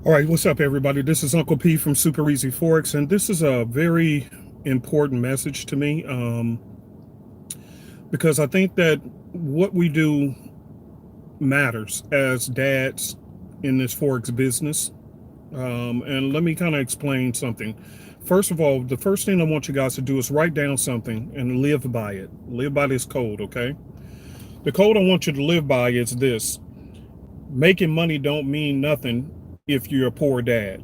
All right, what's up, everybody? This is Uncle P from Super Easy Forex, and this is a very important message to me because I think that what we do matters as dads in this Forex business. And let me kind of explain something. First of all, the first thing I want you guys to do is write down something and live by it. Live by this code, okay? The code I want you to live by is this: making money don't mean nothing if you're a poor dad.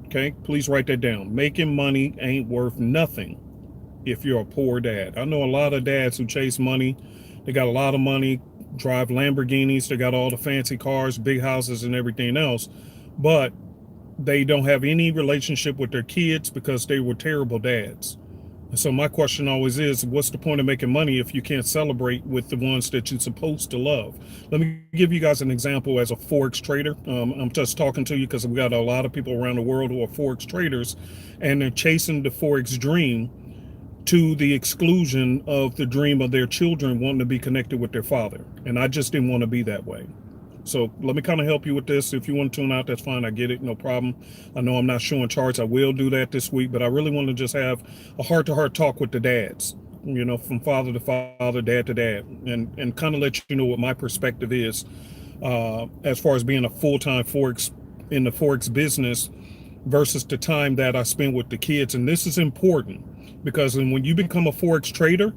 Okay, please write that down. Making money ain't worth nothing if you're a poor dad. I know a lot of dads who chase money. They got a lot of money, drive Lamborghinis, they got all the fancy cars, big houses, and everything else, but they don't have any relationship with their kids because they were terrible dads. And so my question always is, what's the point of making money if you can't celebrate with the ones that you're supposed to love? Let me give you guys an example as a Forex trader. I'm just talking to you because we got a lot of people around the world who are Forex traders, and they're chasing the Forex dream to the exclusion of the dream of their children wanting to be connected with their father. And I just didn't want to be that way. So let me kind of help you with this. If you want to tune out, that's fine. I get it. No problem. I know I'm not showing charts. I will do that this week, but I really want to just have a heart-to-heart talk with the dads, from father to father, dad to dad, and kind of let you know what my perspective is as far as being a full-time Forex in the Forex business versus the time that I spend with the kids. And this is important because when you become a Forex trader,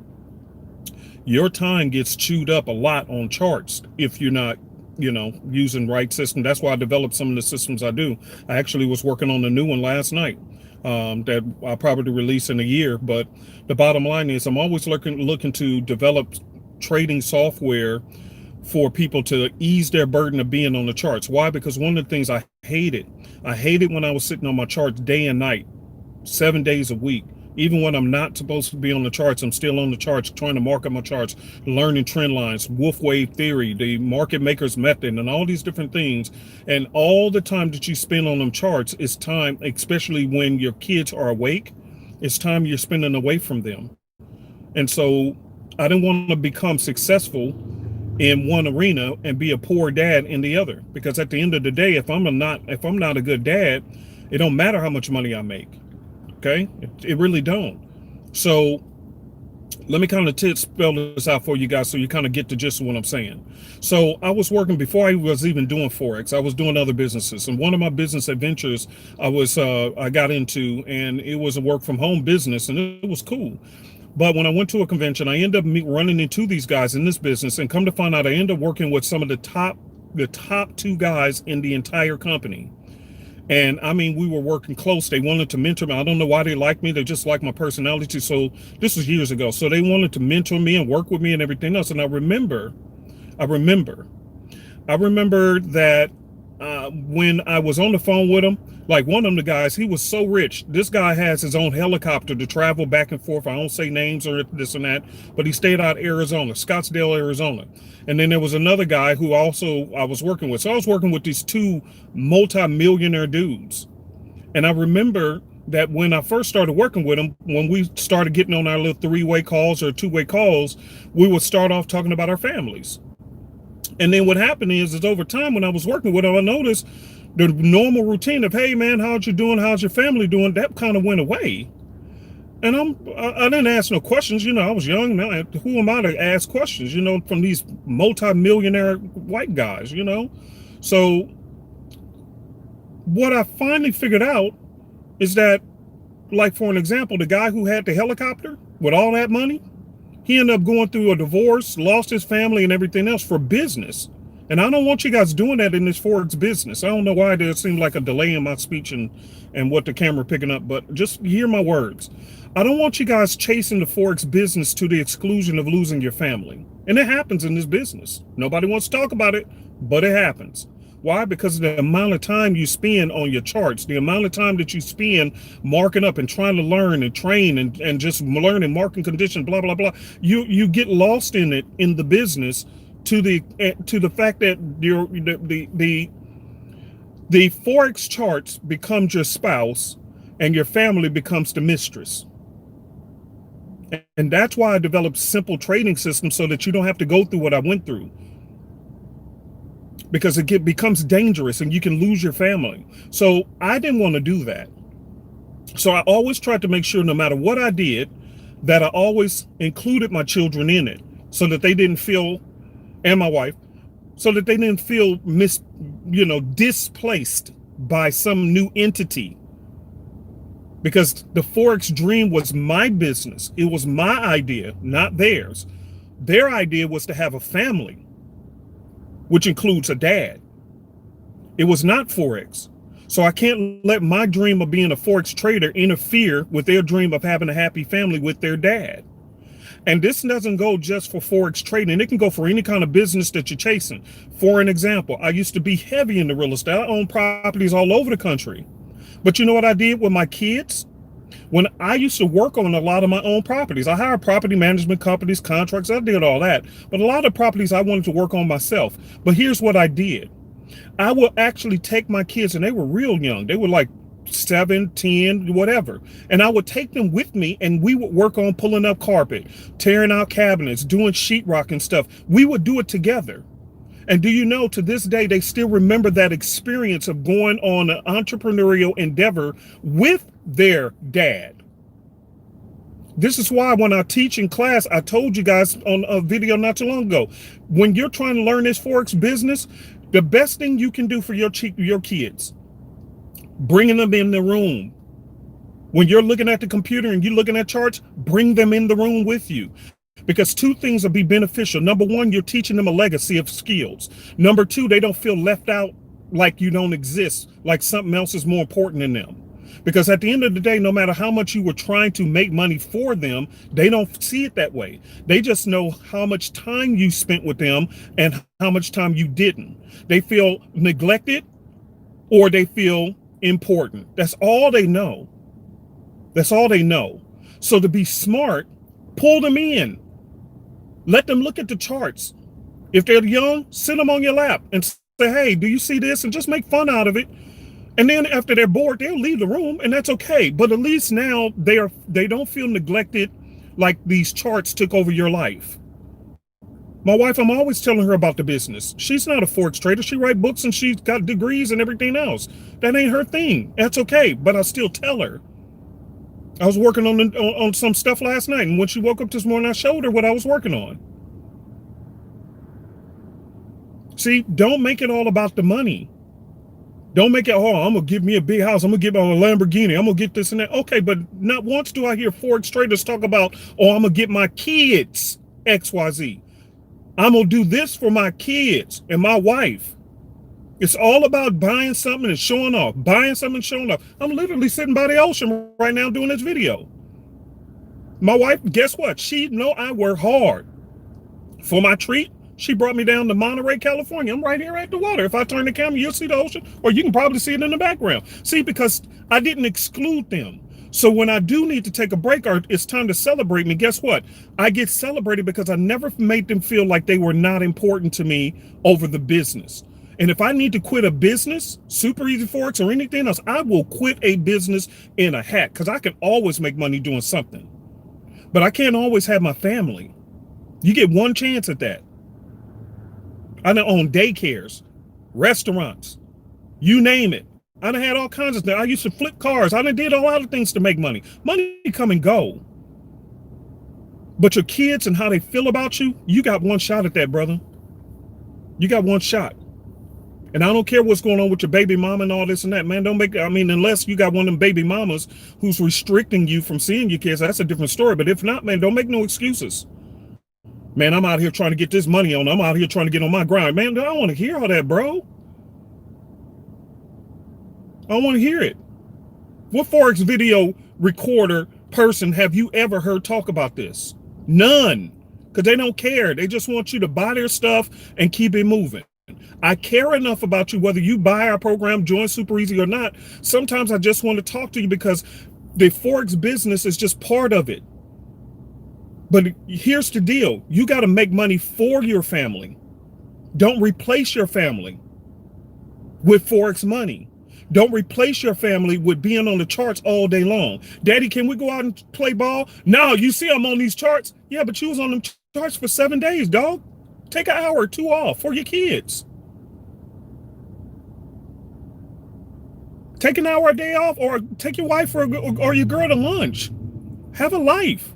your time gets chewed up a lot on charts if you're not using right system. That's why I developed some of the systems I do. I actually was working on a new one last night that I'll probably release in a year. But the bottom line is I'm always looking to develop trading software for people to ease their burden of being on the charts. Why? Because one of the things I hated when I was sitting on my charts day and night, 7 days a week. Even when I'm not supposed to be on the charts, I'm still on the charts, trying to mark up my charts, learning trend lines, wolf wave theory, the market maker's method, and all these different things. And all the time that you spend on them charts is time, especially when your kids are awake, it's time you're spending away from them. And so I didn't want to become successful in one arena and be a poor dad in the other. Because at the end of the day, if I'm not a good dad, it don't matter how much money I make. Okay, it really don't. So let me kind of spell this out for you guys so you kind of get the gist of what I'm saying. So I was working before I was even doing Forex. I was doing other businesses, and one of my business adventures I got into, and it was a work from home business, and it was cool. But when I went to a convention, I ended up running into these guys in this business, and come to find out, I ended up working with some of the top two guys in the entire company. And I mean, we were working close. They wanted to mentor me. I don't know why they liked me. They just like my personality. So this was years ago. So they wanted to mentor me and work with me and everything else. And I remember I remember that when I was on the phone with him, like one of the guys, he was so rich. This guy has his own helicopter to travel back and forth. I don't say names or this and that, but he stayed out of Arizona, Scottsdale, Arizona. And then there was another guy who also I was working with. So I was working with these two multi-millionaire dudes. And I remember that when I first started working with them, when we started getting on our little three-way calls or two-way calls, we would start off talking about our families. And then what happened is over time when I was working with them, I noticed the normal routine of, hey man, how's you doing? How's your family doing? That kind of went away. And I didn't ask no questions. I was young. Now, who am I to ask questions, from these multi-millionaire white guys. So what I finally figured out is that, like, for an example, the guy who had the helicopter with all that money, he ended up going through a divorce, lost his family and everything else for business. And I don't want you guys doing that in this Forex business. I don't know why there seemed like a delay in my speech and what the camera picking up, but just hear my words. I don't want you guys chasing the Forex business to the exclusion of losing your family. And it happens in this business. Nobody wants to talk about it, but it happens. Why? Because of the amount of time you spend on your charts, the amount of time that you spend marking up and trying to learn and train and just learning marking conditions, blah, blah, blah. You get lost in it in the business to the fact that the Forex charts becomes your spouse and your family becomes the mistress. And that's why I developed simple trading systems so that you don't have to go through what I went through. because becomes dangerous and you can lose your family. So I didn't want to do that. So I always tried to make sure no matter what I did, that I always included my children in it so that they didn't feel, and my wife, so that they didn't feel displaced by some new entity. Because the Forex dream was my business. It was my idea, not theirs. Their idea was to have a family, which includes a dad. It was not Forex. So I can't let my dream of being a Forex trader interfere with their dream of having a happy family with their dad. And this doesn't go just for Forex trading. It can go for any kind of business that you're chasing. For an example, I used to be heavy into real estate. I own properties all over the country. But you know what I did with my kids? When I used to work on a lot of my own properties, I hired property management companies, contracts, I did all that. But a lot of properties I wanted to work on myself. But here's what I did. I would actually take my kids, and they were real young. They were like 7, 10, whatever. And I would take them with me, and we would work on pulling up carpet, tearing out cabinets, doing sheetrock and stuff. We would do it together. And do you know, to this day, they still remember that experience of going on an entrepreneurial endeavor with their dad. This is why when I teach in class, I told you guys on a video not too long ago, when you're trying to learn this Forex business, the best thing you can do for your kids, bringing them in the room. When you're looking at the computer and you're looking at charts, bring them in the room with you. Because two things will be beneficial. Number one, you're teaching them a legacy of skills. Number two, they don't feel left out like you don't exist, like something else is more important than them. Because at the end of the day, no matter how much you were trying to make money for them, they don't see it that way. They just know how much time you spent with them and how much time you didn't. They feel neglected or they feel important. That's all they know. That's all they know. So to be smart, pull them in. Let them look at the charts. If they're young, sit them on your lap and say, hey, do you see this? And just make fun out of it. And then after they're bored, they'll leave the room, and that's okay. But at least now they don't feel neglected like these charts took over your life. My wife, I'm always telling her about the business. She's not a Forex trader. She writes books and she's got degrees and everything else. That ain't her thing. That's okay, but I still tell her. I was working on some stuff last night, and when she woke up this morning, I showed her what I was working on. See, don't make it all about the money. Don't make it, oh, I'm going to give me a big house. I'm going to get a Lamborghini. I'm going to get this and that. Okay, but not once do I hear Forex traders talk about, oh, I'm going to get my kids XYZ. I'm going to do this for my kids and my wife. It's all about buying something and showing off, buying something and showing off. I'm literally sitting by the ocean right now doing this video. My wife, guess what? She know I work hard. For my treat, she brought me down to Monterey, California. I'm right here at the water. If I turn the camera, you'll see the ocean, or you can probably see it in the background. See, because I didn't exclude them. So when I do need to take a break or it's time to celebrate me, guess what? I get celebrated because I never made them feel like they were not important to me over the business. And if I need to quit a business, Super Easy Forex or anything else, I will quit a business in a hat because I can always make money doing something. But I can't always have my family. You get one chance at that. I done own daycares, restaurants, you name it. I done had all kinds of things. I used to flip cars. I done did a lot of things to make money. Money come and go. But your kids and how they feel about you, you got one shot at that, brother. You got one shot. And I don't care what's going on with your baby mama and all this and that, man. Don't make, I mean, unless you got one of them baby mamas who's restricting you from seeing your kids, that's a different story. But if not, man, don't make no excuses. Man, I'm out here trying to get this money on. I'm out here trying to get on my grind. Man, I don't want to hear all that, bro. I don't want to hear it. What Forex video recorder person have you ever heard talk about this? None. Because they don't care. They just want you to buy their stuff and keep it moving. I care enough about you, whether you buy our program, join Super Easy or not. Sometimes I just want to talk to you because the Forex business is just part of it. But here's the deal. You got to make money for your family. Don't replace your family with Forex money. Don't replace your family with being on the charts all day long. Daddy, can we go out and play ball? No, you see I'm on these charts. Yeah, but you was on them charts for 7 days, dog. Take an hour or two off for your kids. Take an hour a day off, or take your wife or your girl to lunch. Have a life.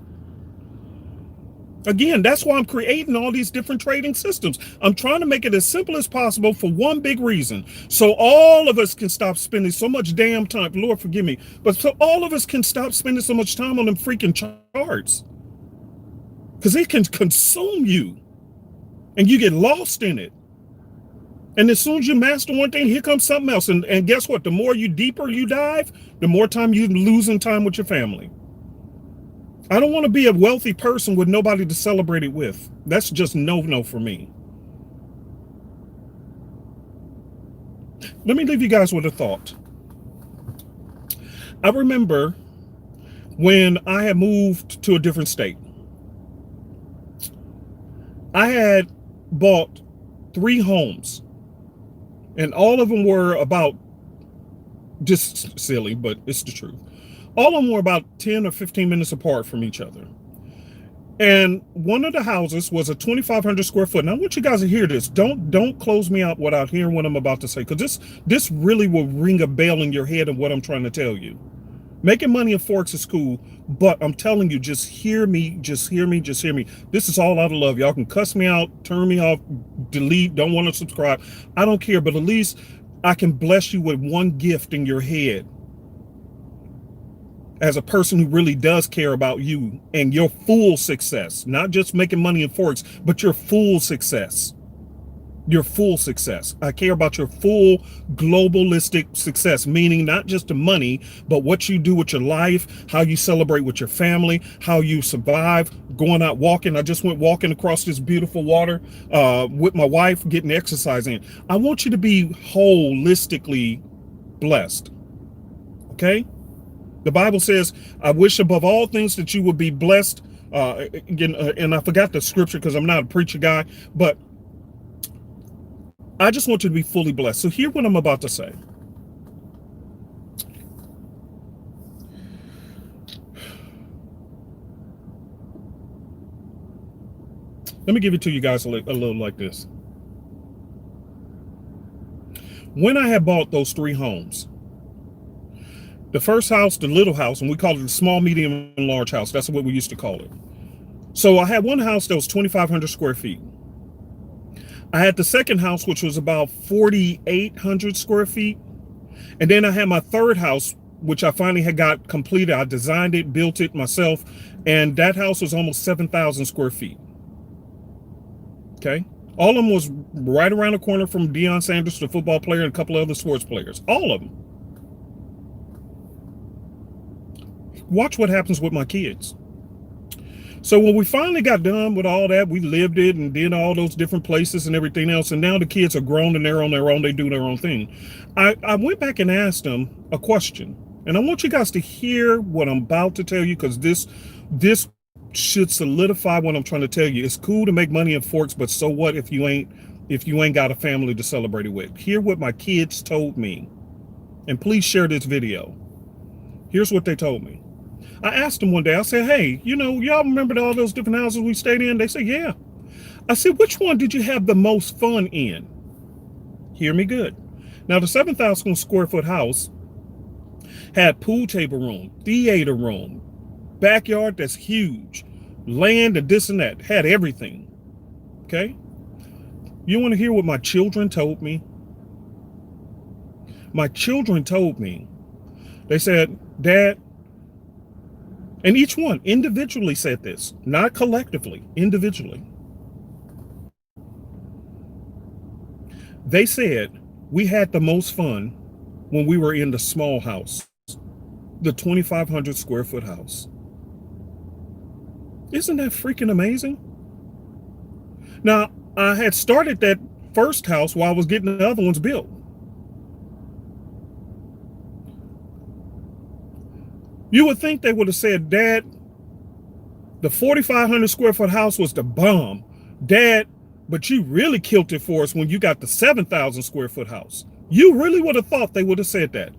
Again, that's why I'm creating all these different trading systems. I'm trying to make it as simple as possible for one big reason. So all of us can stop spending so much damn time. Lord, forgive me. But so all of us can stop spending so much time on them freaking charts. Because it can consume you. And you get lost in it. And as soon as you master one thing, here comes something else. And guess what? The more deeper you dive, the more time you're losing time with your family. I don't want to be a wealthy person with nobody to celebrate it with. That's just no for me. Let me leave you guys with a thought. I remember when I had moved to a different state. I had bought 3 homes, and all of them were about, just silly, but it's the truth. All of them were about 10 or 15 minutes apart from each other. And one of the houses was a 2,500 square foot. And I want you guys to hear this. Don't close me out without hearing what I'm about to say, because this really will ring a bell in your head of what I'm trying to tell you. Making money in Forex is cool, but I'm telling you, just hear me, just hear me, just hear me. This is all out of love. Y'all can cuss me out, turn me off, delete, don't want to subscribe. I don't care, but at least I can bless you with one gift in your head as a person who really does care about you and your full success, not just making money in Forex, but your full success. Your full success. I care about your full globalistic success, meaning not just the money, but what you do with your life, how you celebrate with your family, how you survive, going out walking. I just went walking across this beautiful water with my wife, getting exercise in. I want you to be holistically blessed. Okay? The Bible says, I wish above all things that you would be blessed. And I forgot the scripture because I'm not a preacher guy, but I just want you to be fully blessed. So hear what I'm about to say. Let me give it to you guys a little like this. When I had bought those 3 homes, the first house, the little house, and we call it the small, medium, and large house. That's what we used to call it. So I had one house that was 2,500 square feet. I had the second house, which was about 4,800 square feet. And then I had my third house, which I finally had got completed. I designed it, built it myself. And that house was almost 7,000 square feet. Okay. All of them was right around the corner from Deion Sanders, the football player, and a couple of other sports players. All of them. Watch what happens with my kids. So when we finally got done with all that, we lived it and did all those different places and everything else. And now the kids are grown and they're on their own. They do their own thing. I went back and asked them a question. And I want you guys to hear what I'm about to tell you, because this should solidify what I'm trying to tell you. It's cool to make money in Forex, but so what if you ain't got a family to celebrate it with? Hear what my kids told me. And please share this video. Here's what they told me. I asked them one day, I said, hey, y'all remember all those different houses we stayed in? They said, yeah. I said, which one did you have the most fun in? Hear me good. Now, the 7,000 square foot house had pool table room, theater room, backyard that's huge, land and this and that, had everything. Okay? You want to hear what my children told me? My children told me, they said, Dad, and each one individually said this, not collectively, individually. They said we had the most fun when we were in the small house, the 2,500 square foot house. Isn't that freaking amazing? Now, I had started that first house while I was getting the other ones built. You would think they would have said, Dad, the 4,500 square foot house was the bomb. Dad, but you really killed it for us when you got the 7,000 square foot house. You really would have thought they would have said that.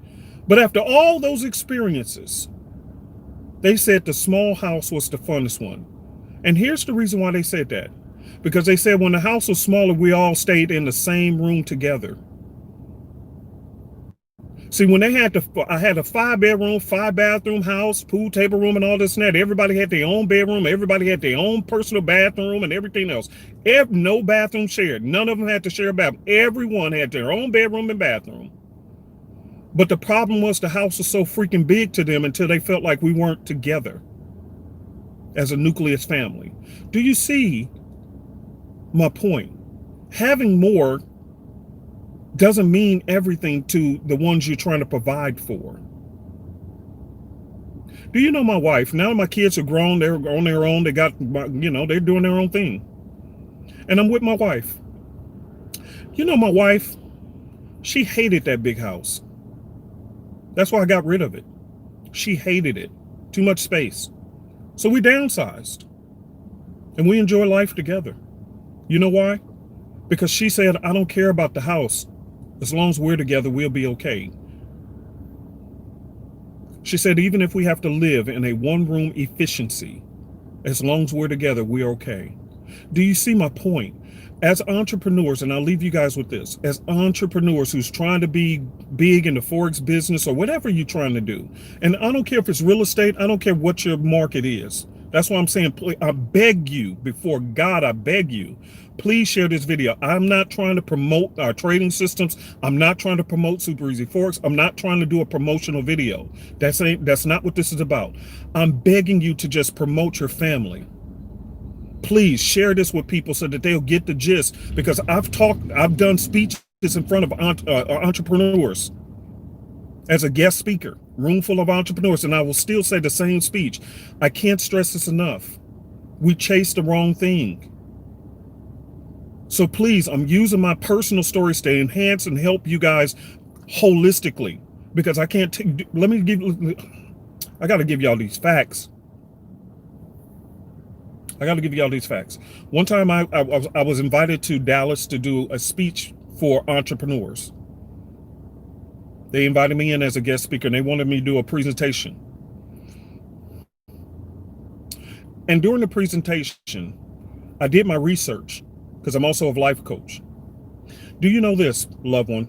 But after all those experiences, they said the small house was the funnest one. And here's the reason why they said that. Because they said when the house was smaller, we all stayed in the same room together. See, when I had a 5 bedroom, 5 bathroom house, pool table room, and all this and that. Everybody had their own bedroom. Everybody had their own personal bathroom and everything else. No bathroom shared. None of them had to share a bathroom. Everyone had their own bedroom and bathroom. But the problem was the house was so freaking big to them until they felt like we weren't together as a nucleus family. Do you see my point? Having more doesn't mean everything to the ones you're trying to provide for. Do you know my wife? Now my kids are grown, they're on their own, they got, they're doing their own thing. And I'm with my wife. You know, my wife, she hated that big house. That's why I got rid of it. She hated it. Too much space. So we downsized. And we enjoy life together. You know why? Because she said, I don't care about the house. As long as we're together, we'll be okay. She said, even if we have to live in a one-room efficiency, as long as we're together, we're okay. Do you see my point? As entrepreneurs, and I'll leave you guys with this, as entrepreneurs who's trying to be big in the Forex business or whatever you're trying to do, and I don't care if it's real estate, I don't care what your market is. That's why I'm saying, I beg you, before God, I beg you, please share this video. I'm not trying to promote our trading systems. I'm not trying to promote Super Easy Forex. I'm not trying to do a promotional video. That's not what this is about. I'm begging you to just promote your family. Please share this with people so that they'll get the gist, because I've done speeches in front of entrepreneurs as a guest speaker, room full of entrepreneurs, and I will still say the same speech. I can't stress this enough. We chase the wrong thing. So please, I'm using my personal stories to enhance and help you guys holistically, because I can't I got to give y'all these facts. One time I was invited to Dallas to do a speech for entrepreneurs. They invited me in as a guest speaker and they wanted me to do a presentation. And during the presentation, I did my research because I'm also a life coach. Do you know this, loved one?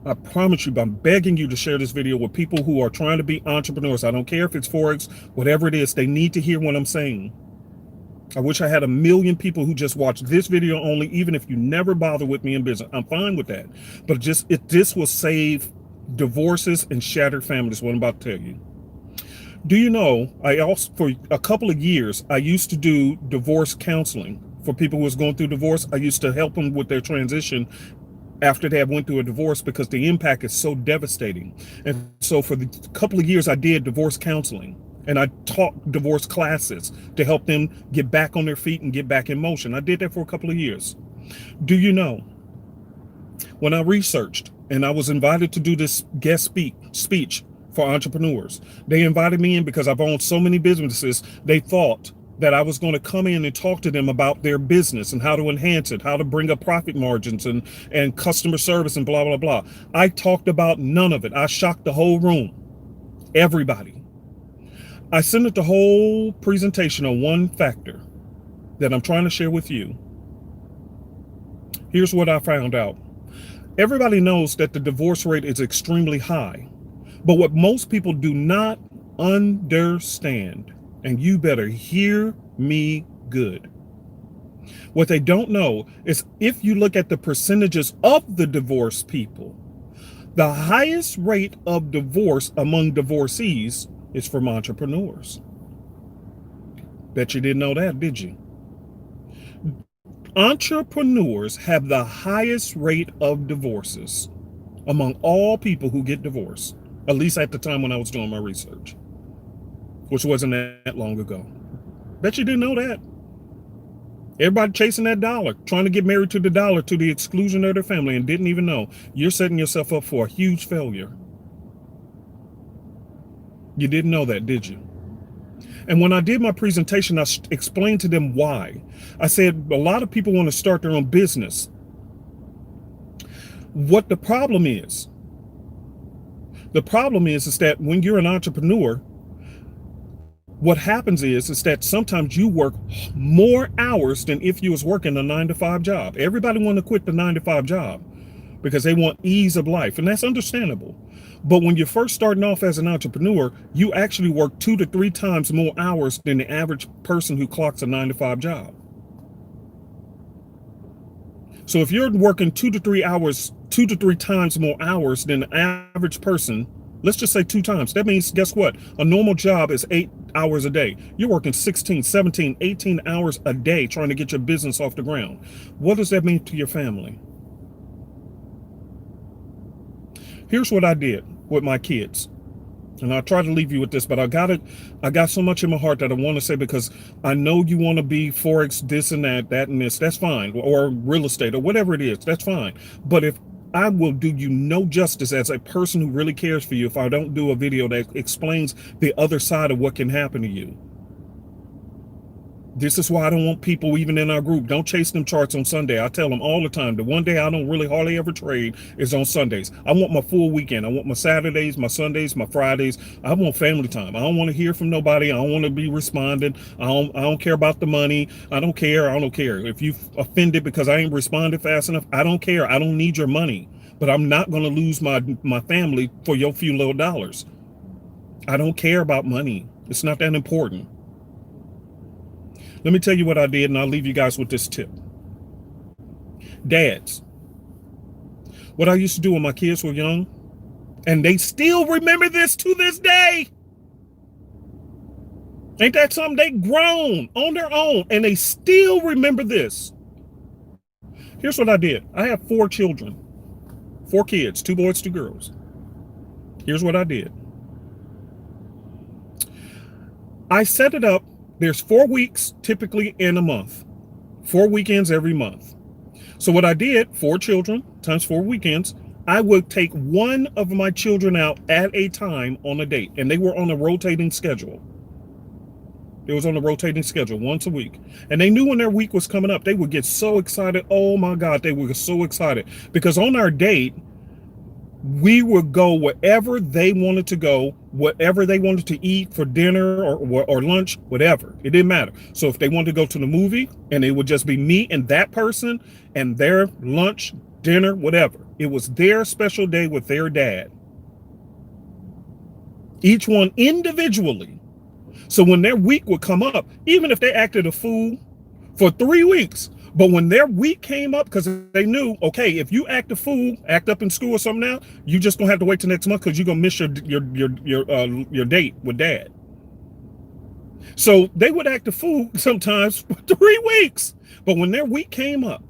I promise you, I'm begging you to share this video with people who are trying to be entrepreneurs. I don't care if it's Forex, whatever it is, they need to hear what I'm saying. I wish I had 1 million people who just watch this video only, even if you never bother with me in business. I'm fine with that. But this will save divorces and shattered families, what I'm about to tell you. Do you know, I also, for a couple of years, I used to do divorce counseling for people who was going through divorce. I used to help them with their transition after they had went through a divorce, because the impact is so devastating. And so for the couple of years, I did divorce counseling. And I taught divorce classes to help them get back on their feet and get back in motion. I did that for a couple of years. Do you know, when I researched and I was invited to do this guest speech for entrepreneurs, they invited me in because I've owned so many businesses. They thought that I was going to come in and talk to them about their business and how to enhance it, how to bring up profit margins and customer service and blah, blah, blah. I talked about none of it. I shocked the whole room, everybody. I centered the whole presentation on one factor that I'm trying to share with you. Here's what I found out. Everybody knows that the divorce rate is extremely high, but what most people do not understand, and you better hear me good, what they don't know is, if you look at the percentages of the divorced people, the highest rate of divorce among divorcees is from entrepreneurs. Bet you didn't know that, did you? Entrepreneurs have the highest rate of divorces among all people who get divorced, at least at the time when I was doing my research, which wasn't that long ago. Bet you didn't know that. Everybody chasing that dollar, trying to get married to the dollar to the exclusion of their family, and didn't even know. You're setting yourself up for a huge failure. You didn't know that, did you? And when I did my presentation, I explained to them why. I said, a lot of people want to start their own business. What the problem is that when you're an entrepreneur, what happens is that sometimes you work more hours than if you was working a 9-to-5 job. Everybody want to quit the 9-to-5 job. because they want ease of life, and that's understandable. But when you're first starting off as an entrepreneur, you actually work 2 to 3 times more hours than the average person who clocks a 9 to 5 job. So if you're working 2 to 3 hours, 2 to 3 times more hours than the average person, let's just say 2 times. That means, guess what? A normal job is 8 hours a day. You're working 16, 17, 18 hours a day trying to get your business off the ground. What does that mean to your family? Here's what I did with my kids. And I'll try to leave you with this, but I got so much in my heart that I want to say, because I know you want to be Forex this and that and this. That's fine. Or real estate or whatever it is. That's fine. But if I will do you no justice as a person who really cares for you if I don't do a video that explains the other side of what can happen to you. This is why I don't want people, even in our group, don't chase them charts on Sunday. I tell them all the time, the one day I don't really hardly ever trade is on Sundays. I want my full weekend. I want my Saturdays, my Sundays, my Fridays. I want family time. I don't want to hear from nobody. I don't want to be responding. I don't care about the money. I don't care. If you offended because I ain't responded fast enough, I don't care. I don't need your money. But I'm not going to lose my family for your few little dollars. I don't care about money. It's not that important. Let me tell you what I did, and I'll leave you guys with this tip. Dads, what I used to do when my kids were young, and they still remember this to this day. Ain't that something? They grown on their own, and they still remember this. Here's what I did. I have 4 children, 4 kids, 2 boys, 2 girls. Here's what I did. I set it up. There's 4 weeks typically in a month, 4 weekends every month. So what I did, 4 children times 4 weekends, I would take one of my children out at a time on a date, and they were on a rotating schedule. It was on a rotating schedule once a week, and they knew when their week was coming up. They would get so excited. Oh my God, they were so excited, because on our date, we would go wherever they wanted to go, whatever they wanted to eat for dinner or lunch, whatever. It didn't matter. So if they wanted to go to the movie, and it would just be me and that person and their lunch, dinner, whatever. It was their special day with their dad. Each one individually. So when their week would come up, even if they acted a fool for 3 weeks, but when their week came up, because they knew, okay, if you act a fool, act up in school or something now, you just gonna have to wait till next month, because you're gonna miss your date with dad. So they would act a fool sometimes for 3 weeks, but when their week came up,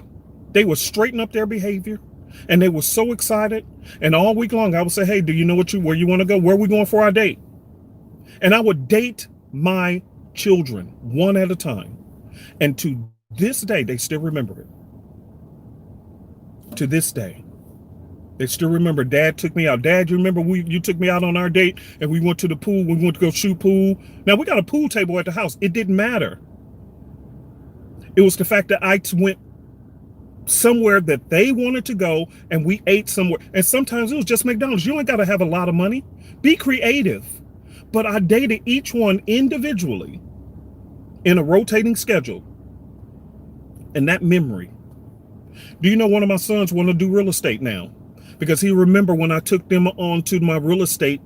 they would straighten up their behavior, and they were so excited. And all week long, I would say, hey, do you know where you want to go? Where are we going for our date? And I would date my children one at a time, and to this day, they still remember it. To this day, they still remember. Dad took me out. Dad, you remember you took me out on our date, and we went to the pool. We went to go shoot pool. Now, we got a pool table at the house. It didn't matter. It was the fact that I went somewhere that they wanted to go, and we ate somewhere. And sometimes it was just McDonald's. You ain't got to have a lot of money. Be creative. But I dated each one individually in a rotating schedule. And that memory. Do you know one of my sons want to do real estate now? Because he remember when I took them on to my real estate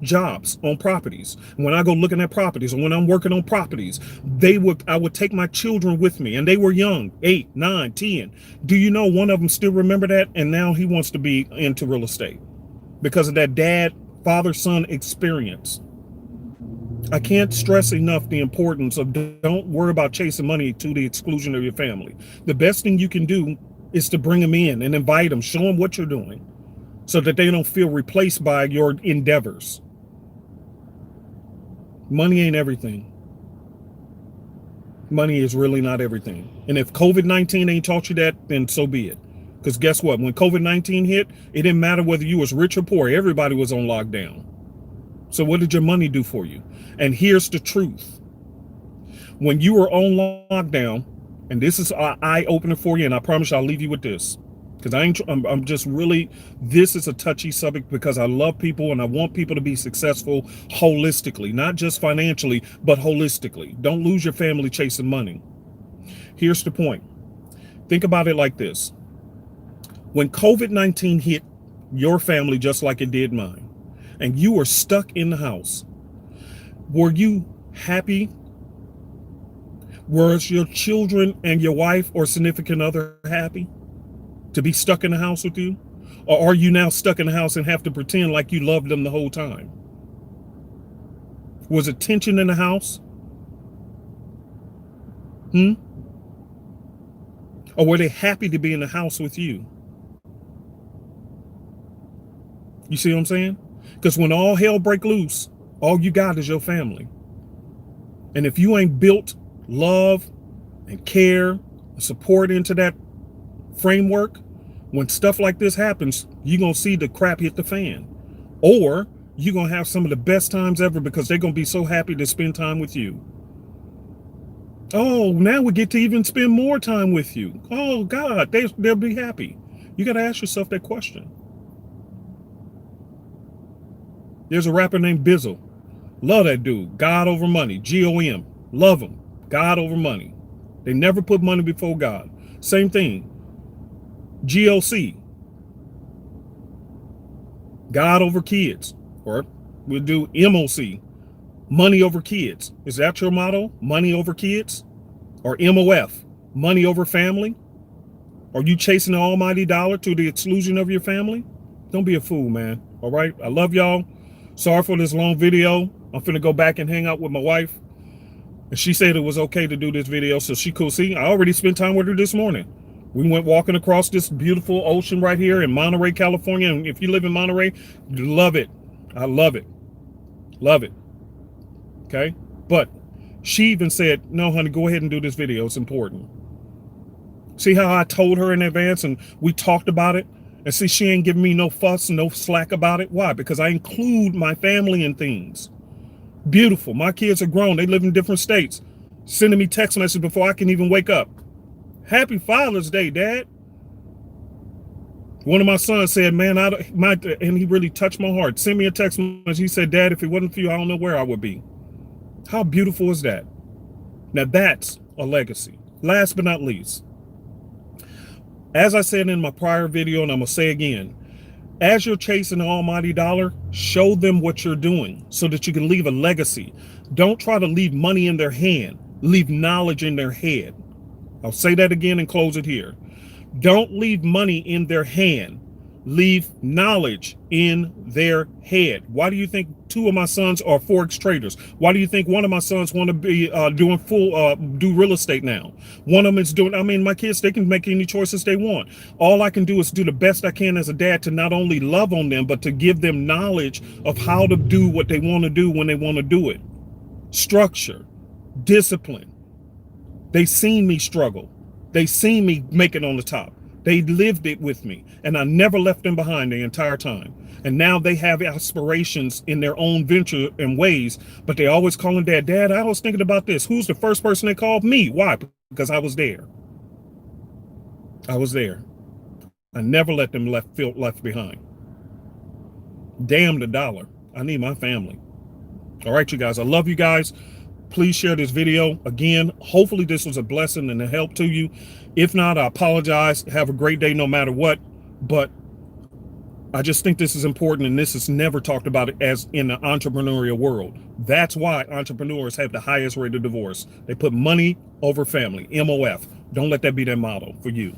jobs on properties. When I go looking at properties, or when I'm working on properties, I would take my children with me, and they were young, 8, 9, 10. Do you know one of them still remember that? And now he wants to be into real estate because of that father-son experience. I can't stress enough the importance of don't worry about chasing money to the exclusion of your family. The best thing you can do is to bring them in and invite them, show them what you're doing, so that they don't feel replaced by your endeavors. Money ain't everything. Money is really not everything. And if COVID-19 ain't taught you that, then so be it. Because guess what? When COVID-19 hit, it didn't matter whether you was rich or poor. Everybody was on lockdown. So what did your money do for you? And here's the truth. When you were on lockdown, and this is an eye-opener for you, and I promise you I'll leave you with this, because I'm just really, this is a touchy subject, because I love people and I want people to be successful holistically, not just financially, but holistically. Don't lose your family chasing money. Here's the point. Think about it like this. When COVID-19 hit your family just like it did mine, and you were stuck in the house, were you happy? Were your children and your wife or significant other happy to be stuck in the house with you? Or are you now stuck in the house and have to pretend like you loved them the whole time? Was it tension in the house? Or were they happy to be in the house with you? You see what I'm saying? Because when all hell break loose, all you got is your family. And if you ain't built love and care and support into that framework, when stuff like this happens, you're going to see the crap hit the fan. Or you're going to have some of the best times ever because they're going to be so happy to spend time with you. Oh, now we get to even spend more time with you. Oh, God, they'll be happy. You got to ask yourself that question. There's a rapper named Bizzle. Love that dude. God over money. G-O-M. Love him. God over money. They never put money before God. Same thing. G-O-C. God over kids. Or we'll do M-O-C. Money over kids. Is that your motto? Money over kids? Or M-O-F? Money over family? Are you chasing the almighty dollar to the exclusion of your family? Don't be a fool, man. All right? I love y'all. Sorry for this long video. I'm finna go back and hang out with my wife. And she said it was okay to do this video, so she could see. I already spent time with her this morning. We went walking across this beautiful ocean right here in Monterey, California. And if you live in Monterey, you love it. I love it. Love it. Okay? But she even said, no, honey, go ahead and do this video. It's important. See how I told her in advance and we talked about it? And see, she ain't giving me no fuss, no slack about it. Why? Because I include my family in things. Beautiful. My kids are grown. They live in different states. Sending me text messages before I can even wake up. Happy Father's Day, Dad. One of my sons said, man, and he really touched my heart. Send me a text message. He said, Dad, if it wasn't for you, I don't know where I would be. How beautiful is that? Now that's a legacy. Last but not least, as I said in my prior video, and I'm going to say again, as you're chasing the almighty dollar, show them what you're doing so that you can leave a legacy. Don't try to leave money in their hand. Leave knowledge in their head. I'll say that again and close it here. Don't leave money in their hand. Leave knowledge in their head. Why do you think two of my sons are Forex traders? Why do you think one of my sons want to be do real estate now? One of them is doing, I mean, my kids, they can make any choices they want. All I can do is do the best I can as a dad to not only love on them, but to give them knowledge of how to do what they want to do when they want to do it. Structure, discipline. They seen me struggle. They seen me make it on the top. They lived it with me, and I never left them behind the entire time. And now they have aspirations in their own venture and ways, but they always calling Dad, Dad, I was thinking about this. Who's the first person they called? Me. Why? Because I was there. I was there. I never let them feel left behind. Damn the dollar. I need my family. All right, you guys. I love you guys. Please share this video. Again, hopefully this was a blessing and a help to you. If not, I apologize. Have a great day no matter what. But I just think this is important, and this is never talked about as in the entrepreneurial world. That's why entrepreneurs have the highest rate of divorce. They put money over family, MOF. Don't let that be their motto for you.